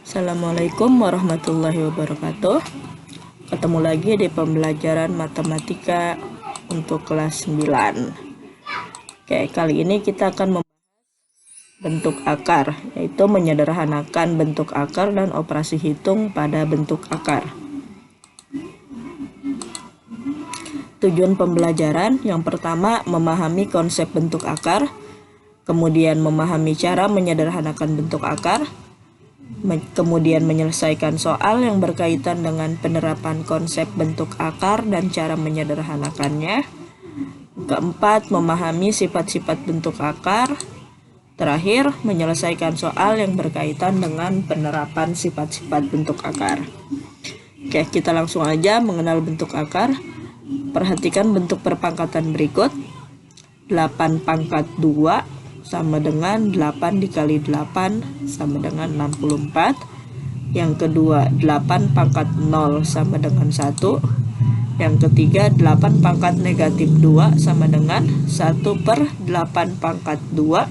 Assalamualaikum warahmatullahi wabarakatuh. Ketemu lagi di pembelajaran matematika untuk kelas 9. Oke, kali ini kita akan membahas bentuk akar, yaitu menyederhanakan bentuk akar dan operasi hitung pada bentuk akar. Tujuan pembelajaran yang pertama, memahami konsep bentuk akar, kemudian memahami cara menyederhanakan bentuk akar, kemudian menyelesaikan soal yang berkaitan dengan penerapan konsep bentuk akar dan cara menyederhanakannya. Keempat, memahami sifat-sifat bentuk akar. Terakhir, menyelesaikan soal yang berkaitan dengan penerapan sifat-sifat bentuk akar. Oke, kita langsung aja mengenal bentuk akar. Perhatikan bentuk perpangkatan berikut. 8 pangkat 2 sama dengan 8 dikali 8 sama dengan 64. Yang kedua, 8 pangkat 0 sama dengan 1. Yang ketiga, 8 pangkat negatif 2 sama dengan 1 per 8 pangkat 2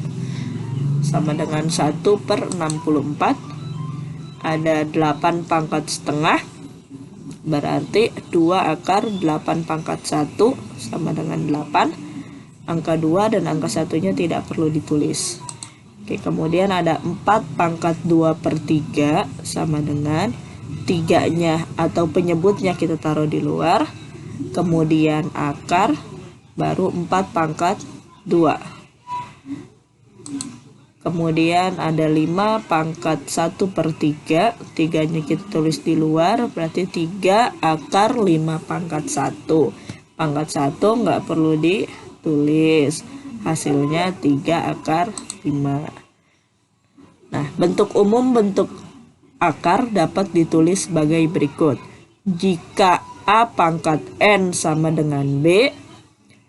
sama dengan 1 per 64. Ada 8 pangkat setengah, berarti 2 akar 8 pangkat 1 sama dengan 8. Angka 2 dan angka 1-nya tidak perlu ditulis. Oke, kemudian ada 4 pangkat 2 per 3 sama dengan 3-nya atau penyebutnya kita taruh di luar. Kemudian akar, baru 4 pangkat 2. Kemudian ada 5 pangkat 1 per 3. 3-nya kita tulis di luar, berarti 3 akar 5 pangkat 1. Pangkat 1 nggak perlu ditulis, hasilnya 3 akar 5. Nah, bentuk umum bentuk akar dapat ditulis sebagai berikut. Jika A pangkat N sama dengan B,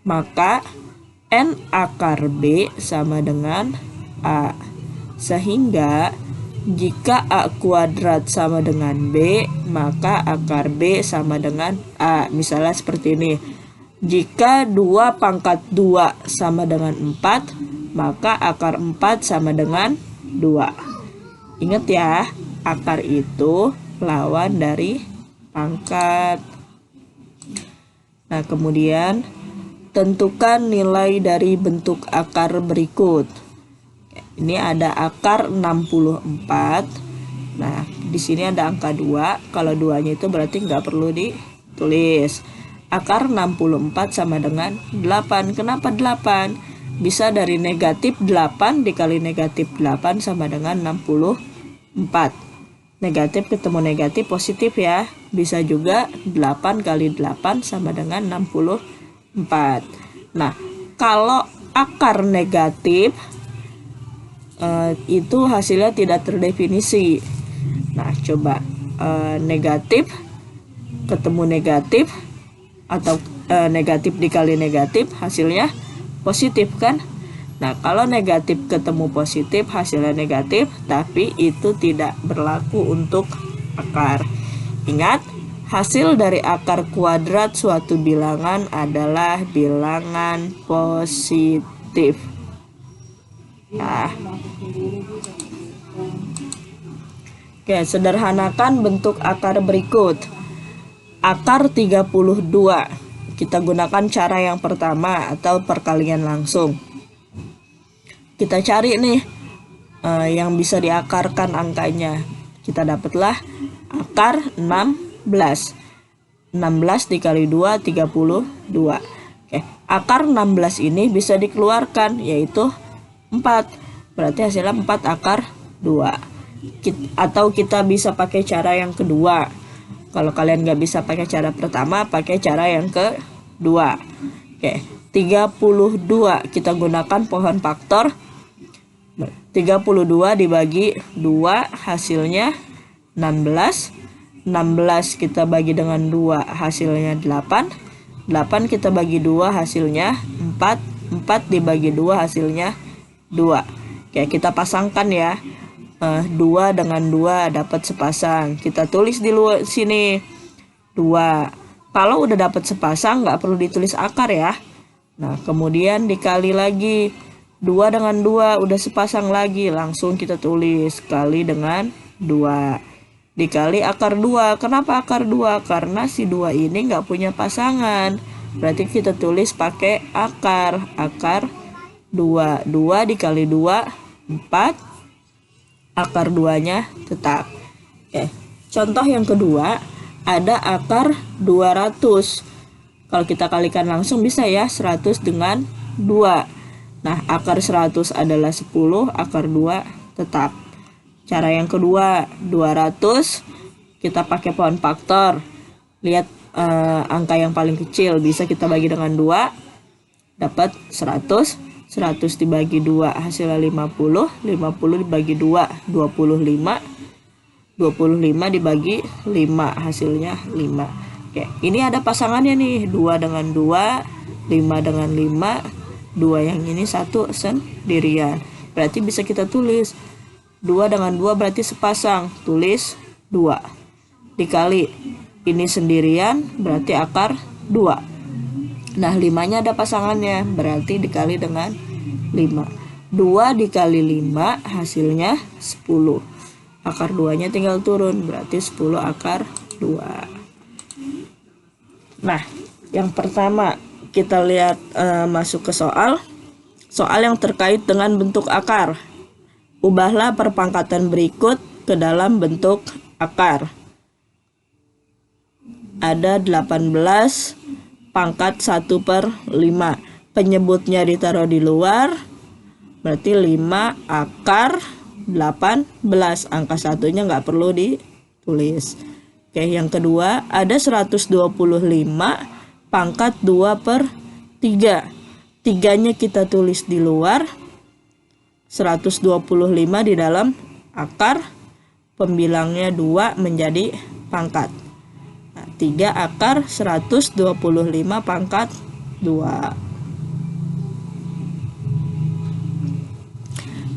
maka N akar B sama dengan A. Sehingga jika A kuadrat sama dengan B, maka akar B sama dengan A. Misalnya seperti ini. Jika 2 pangkat 2 sama dengan 4, maka akar 4 sama dengan 2. Ingat ya, akar itu lawan dari pangkat. Nah, kemudian tentukan nilai dari bentuk akar berikut. Ini ada akar 64. Nah, di sini ada angka 2. Kalau 2-nya itu berarti nggak perlu ditulis. Akar 64 sama dengan 8. Kenapa 8? Bisa dari negatif 8 dikali negatif 8 sama dengan 64. Negatif ketemu negatif positif ya. Bisa juga 8 kali 8 sama dengan 64. Nah, kalau akar negatif itu hasilnya tidak terdefinisi. Nah, coba negatif ketemu negatif atau negatif dikali negatif hasilnya positif kan? Nah, kalau negatif ketemu positif hasilnya negatif, tapi itu tidak berlaku untuk akar. Ingat, hasil dari akar kuadrat suatu bilangan adalah bilangan positif. Nah. Oke, sederhanakan bentuk akar berikut. Akar 32. Kita gunakan cara yang pertama atau perkalian langsung. Kita cari nih yang bisa diakarkan angkanya. Kita dapatlah akar 16. 16 dikali 2, 32. Oke, akar 16 ini bisa dikeluarkan, yaitu 4. Berarti hasilnya 4 akar 2. Atau kita bisa pakai cara yang kedua. Kalau kalian nggak bisa pakai cara pertama, pakai cara yang kedua. Oke, 32 kita gunakan pohon faktor. 32 dibagi 2 hasilnya 16. 16 kita bagi dengan 2 hasilnya 8. 8 kita bagi 2 hasilnya 4. 4 dibagi 2 hasilnya 2. Oke, kita pasangkan ya. 2 dengan 2 dapat sepasang. Kita tulis di luar sini 2. Kalau udah dapat sepasang nggak perlu ditulis akar ya. Nah, kemudian dikali lagi 2 dengan 2 udah sepasang lagi, langsung kita tulis kali dengan 2 dikali akar 2. Kenapa akar 2? Karena si 2 ini nggak punya pasangan. Berarti kita tulis pakai akar. Akar 2. 2 dikali 2, 4. Akar 2-nya tetap. Contoh yang kedua, ada akar 200. Kalau kita kalikan langsung bisa ya, 100 dengan 2. Nah, akar 100 adalah 10, akar 2 tetap. Cara yang kedua, 200 kita pakai pohon faktor. Lihat angka yang paling kecil, bisa kita bagi dengan 2, dapat 100. 100 dibagi 2 hasilnya 50. 50 dibagi 2, 25. 25 dibagi 5 hasilnya 5. Oke, ini ada pasangannya nih, 2 dengan 2, 5 dengan 5. 2 yang ini satu sendirian. Berarti bisa kita tulis 2 dengan 2 berarti sepasang. Tulis 2 dikali ini sendirian berarti akar 2. Nah, 5-nya ada pasangannya, berarti dikali dengan 5. 2 dikali 5 hasilnya 10. Akar 2-nya tinggal turun, berarti 10 akar 2. Nah, yang pertama kita lihat masuk ke soal yang terkait dengan bentuk akar. Ubahlah perpangkatan berikut ke dalam bentuk akar. Ada 18 pangkat 1/5. Penyebutnya ditaruh di luar, berarti 5 akar 18. Angka satunya nggak perlu ditulis. Oke, yang kedua, ada 125 pangkat 2/3. 3-nya kita tulis di luar, 125 di dalam akar, pembilangnya 2 menjadi pangkat. 3 akar 125 pangkat 2.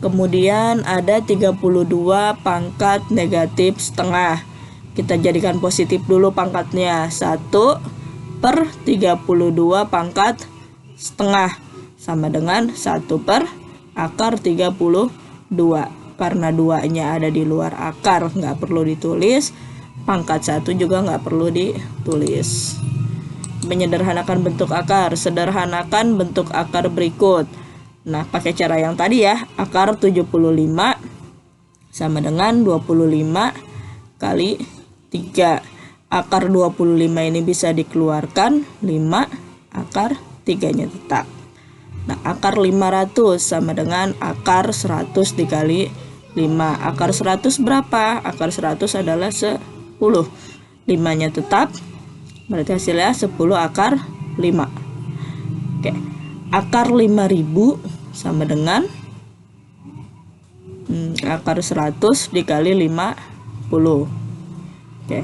Kemudian ada 32 pangkat negatif setengah. Kita jadikan positif dulu pangkatnya. 1/32 pangkat setengah sama dengan 1 akar 32. Karena 2-nya ada di luar akar, nggak perlu ditulis. Pangkat 1 juga nggak perlu ditulis. Menyederhanakan bentuk akar. Sederhanakan bentuk akar berikut. Nah, pakai cara yang tadi ya. Akar 75 sama dengan 25 kali 3. Akar 25 ini bisa dikeluarkan, 5 akar 3-nya tetap. Nah, akar 500 sama dengan akar 100 dikali 5. Akar 100 berapa? Akar 100 adalah 10. 5-nya tetap, berarti hasilnya 10 akar 5. Oke, akar 5000 sama dengan akar 100 dikali 50. Oke,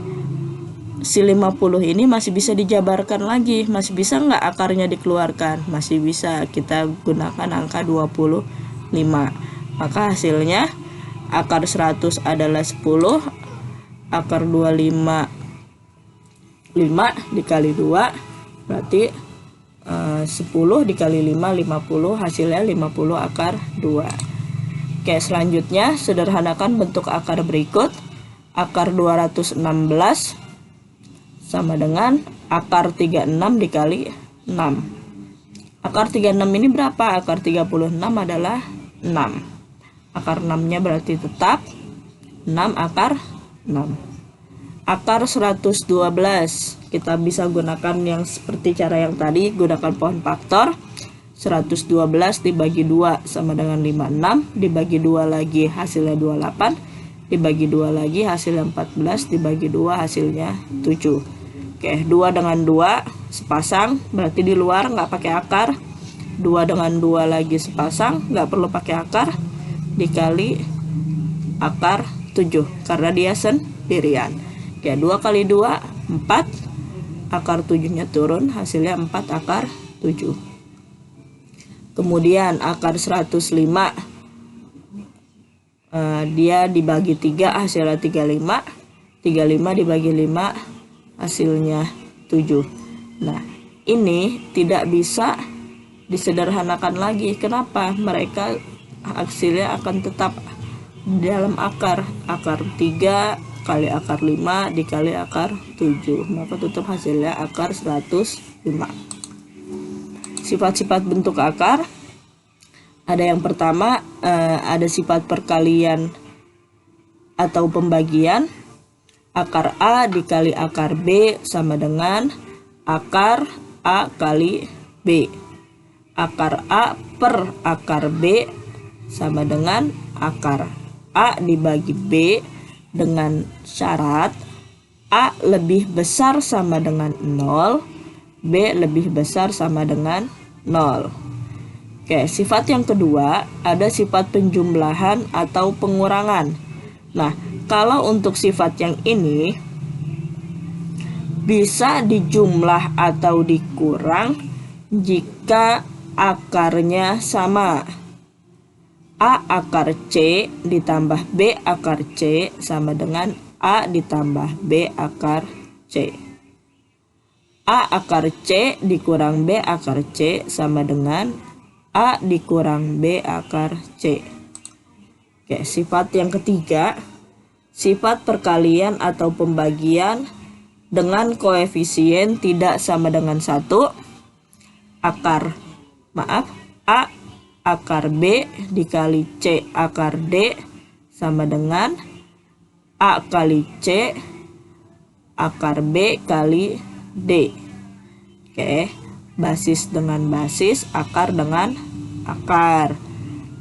si 50 ini masih bisa dijabarkan lagi. Masih bisa nggak akarnya dikeluarkan? Masih bisa. Kita gunakan angka 25. Maka hasilnya akar 100 adalah 10. Akar 25 5 dikali 2 berarti 10 dikali 5 50, hasilnya 50 akar 2. Oke, selanjutnya sederhanakan bentuk akar berikut. Akar 216 sama dengan akar 36 dikali 6. Akar 36 ini berapa? Akar 36 adalah 6. Akar 6-nya berarti tetap 6 akar 6. Akar 112 kita bisa gunakan yang seperti cara yang tadi, gunakan pohon faktor. 112 dibagi 2 sama dengan 56, dibagi 2 lagi hasilnya 28, dibagi 2 lagi hasilnya 14, dibagi 2 hasilnya 7. Oke, 2 dengan 2 sepasang, berarti di luar nggak pakai akar. 2 dengan 2 lagi sepasang, nggak perlu pakai akar, dikali akar 7 karena dia sendirian. Oke, 2 kali 2 4, akar 7-nya turun, hasilnya 4 akar 7. Kemudian akar 105 dia dibagi 3 hasilnya 35. 35 dibagi 5 hasilnya 7. Nah, ini tidak bisa disederhanakan lagi. Kenapa? Mereka hasilnya akan tetap di dalam akar. Akar 3 kali akar 5 dikali akar 7, maka tetap hasilnya akar 105. Sifat-sifat bentuk akar ada yang pertama, ada sifat perkalian atau pembagian. Akar A dikali akar B sama dengan akar A kali B. Akar A per akar B sama dengan akar A dibagi B dengan syarat A lebih besar sama dengan 0, B lebih besar sama dengan 0. Oke, sifat yang kedua ada sifat penjumlahan atau pengurangan. Nah, kalau untuk sifat yang ini bisa dijumlah atau dikurang jika akarnya sama. A akar C ditambah B akar C sama dengan A ditambah B akar C. A akar C dikurang B akar C sama dengan A dikurang B akar C. Oke, sifat yang ketiga, sifat perkalian atau pembagian dengan koefisien tidak sama dengan 1. A akar B dikali C akar D sama dengan A kali C akar B kali D. Oke, basis dengan basis, akar dengan akar.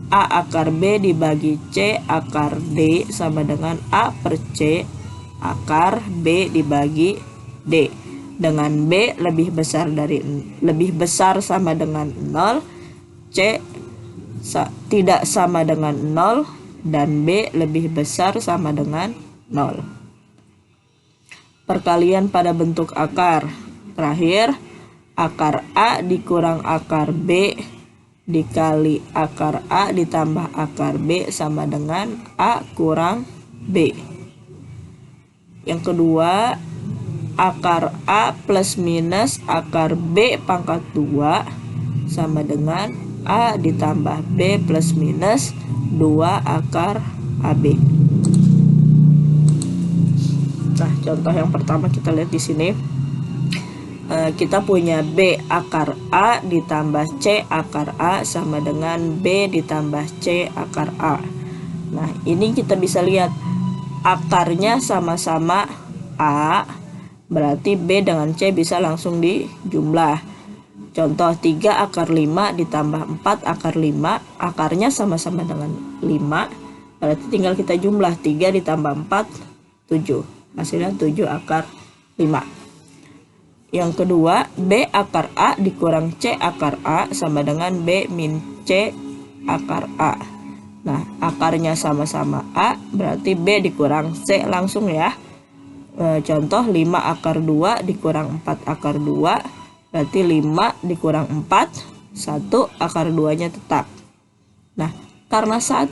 A akar B dibagi C akar D sama dengan A per C akar B dibagi D. Dengan B lebih besar sama dengan 0, C tidak sama dengan 0, dan B lebih besar sama dengan 0. Perkalian pada bentuk akar. Terakhir, akar A dikurang akar B dikali akar A ditambah akar B sama dengan A kurang B. Yang kedua, akar A plus minus akar B pangkat 2 sama dengan A ditambah B plus minus 2 akar AB. Nah, contoh yang pertama kita lihat di sini. Kita punya B akar A ditambah C akar A sama dengan B ditambah C akar A. Nah, ini kita bisa lihat akarnya sama-sama A, berarti B dengan C bisa langsung dijumlah. Contoh 3 akar 5 ditambah 4 akar 5, akarnya sama-sama dengan 5, berarti tinggal kita jumlah 3 ditambah 4, 7. Hasilnya 7 akar 5. Yang kedua, B akar A dikurang C akar A sama dengan B min C akar A. Nah, akarnya sama-sama A, berarti B dikurang C langsung ya. Contoh 5 akar 2 dikurang 4 akar 2, berarti 5 dikurang 4, 1 akar 2-nya tetap. Nah, karena 1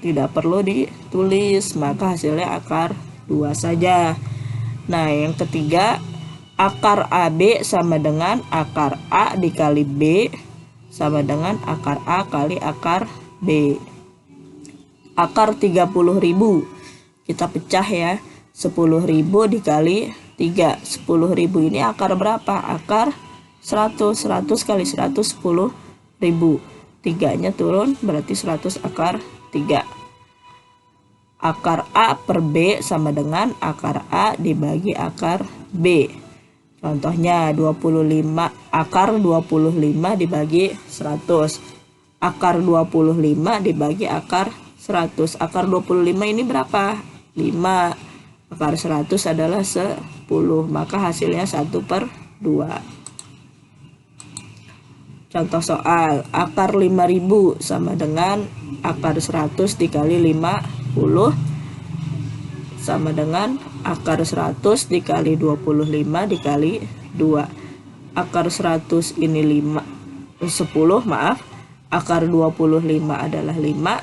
tidak perlu ditulis, maka hasilnya akar 2 saja. Nah, yang ketiga, akar AB sama dengan akar A dikali B sama dengan akar A kali akar B. Akar 30.000 kita pecah ya. 10.000 dikali 3. 10.000 ini akar berapa? Akar 100. 100 kali 100 10.000. 3-nya turun berarti 100 akar 3. Akar A per B sama dengan akar A dibagi akar B. Contohnya 25, akar 25 dibagi 100. Akar 25 dibagi akar 100. Akar 25 ini berapa? 5. Akar 100 adalah 10. Maka hasilnya 1/2. Contoh soal, akar 5.000 sama dengan akar 100 dikali 50 sama dengan akar 100 dikali 25 dikali 2. Akar 100 ini 10 maaf. Akar 25 adalah 5.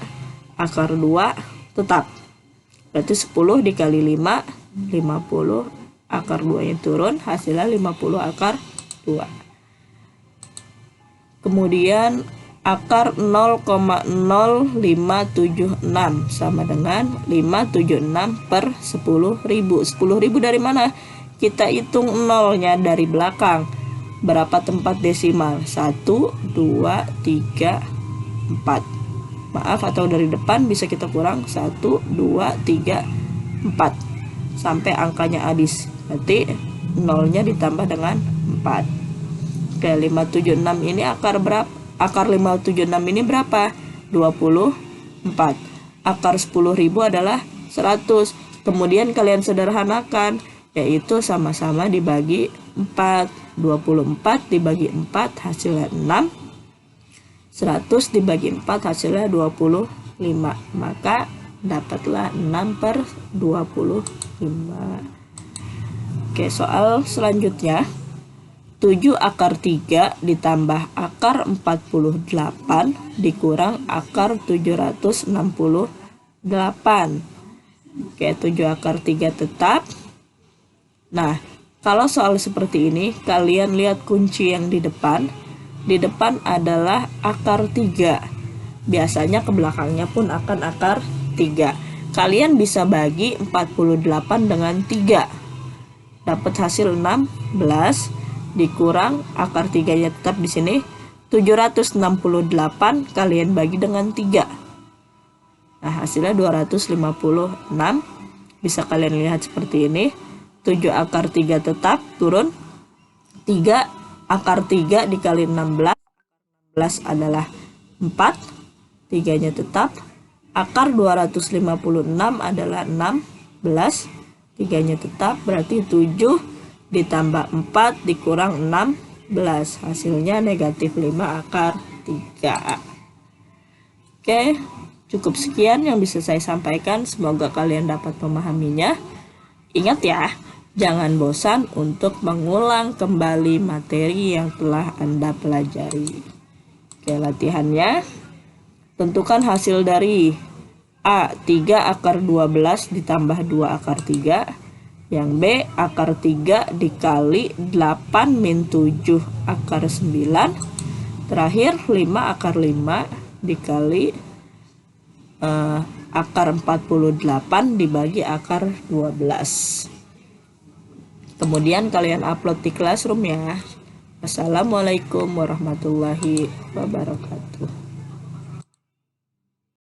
Akar 2 tetap. Berarti 10 dikali 5 50. Akar 2-nya turun, hasilnya 50 akar 2. Kemudian akar 0,0576 sama dengan 576 per 10.000. 10.000 dari mana? Kita hitung nolnya dari belakang. Berapa tempat desimal? 1, 2, 3, 4. Maaf, atau dari depan bisa kita kurang 1, 2, 3, 4 sampai angkanya habis. Berarti nolnya ditambah dengan 4. Oke, 576 ini akar berapa? Akar 576 ini berapa? 24. Akar 10.000 adalah 100. Kemudian kalian sederhanakan, yaitu sama-sama dibagi 4. 24 dibagi 4 hasilnya 6. 100 dibagi 4 hasilnya 25. Maka dapatlah 6 per 25. Oke, soal selanjutnya. 7 akar 3 ditambah akar 48 dikurang akar 768. Oke, 7 akar 3 tetap. Nah, kalau soal seperti ini, kalian lihat kunci yang di depan. Di depan adalah akar 3. Biasanya ke belakangnya pun akan akar 3. Kalian bisa bagi 48 dengan 3. Dapat hasil 16 dikurang akar 3-nya tetap di sini 768 kalian bagi dengan 3. Nah, hasilnya 256. Bisa kalian lihat seperti ini. 7 akar 3 tetap turun 3 akar 3 dikali 16. 16 adalah 4. 3-nya tetap. Akar 256 adalah 16. 3-nya tetap, berarti 7 ditambah 4 dikurang 16. Hasilnya negatif 5 akar 3. Oke, cukup sekian yang bisa saya sampaikan. Semoga kalian dapat memahaminya. Ingat ya, jangan bosan untuk mengulang kembali materi yang telah Anda pelajari. Oke, latihannya. Tentukan hasil dari A. 3 akar 12 ditambah 2 akar 3. Yang B, akar 3 dikali 8 min 7 akar 9. Terakhir 5 akar 5 dikali akar 48 dibagi akar 12. Kemudian kalian upload di Classroom ya. Assalamualaikum warahmatullahi wabarakatuh.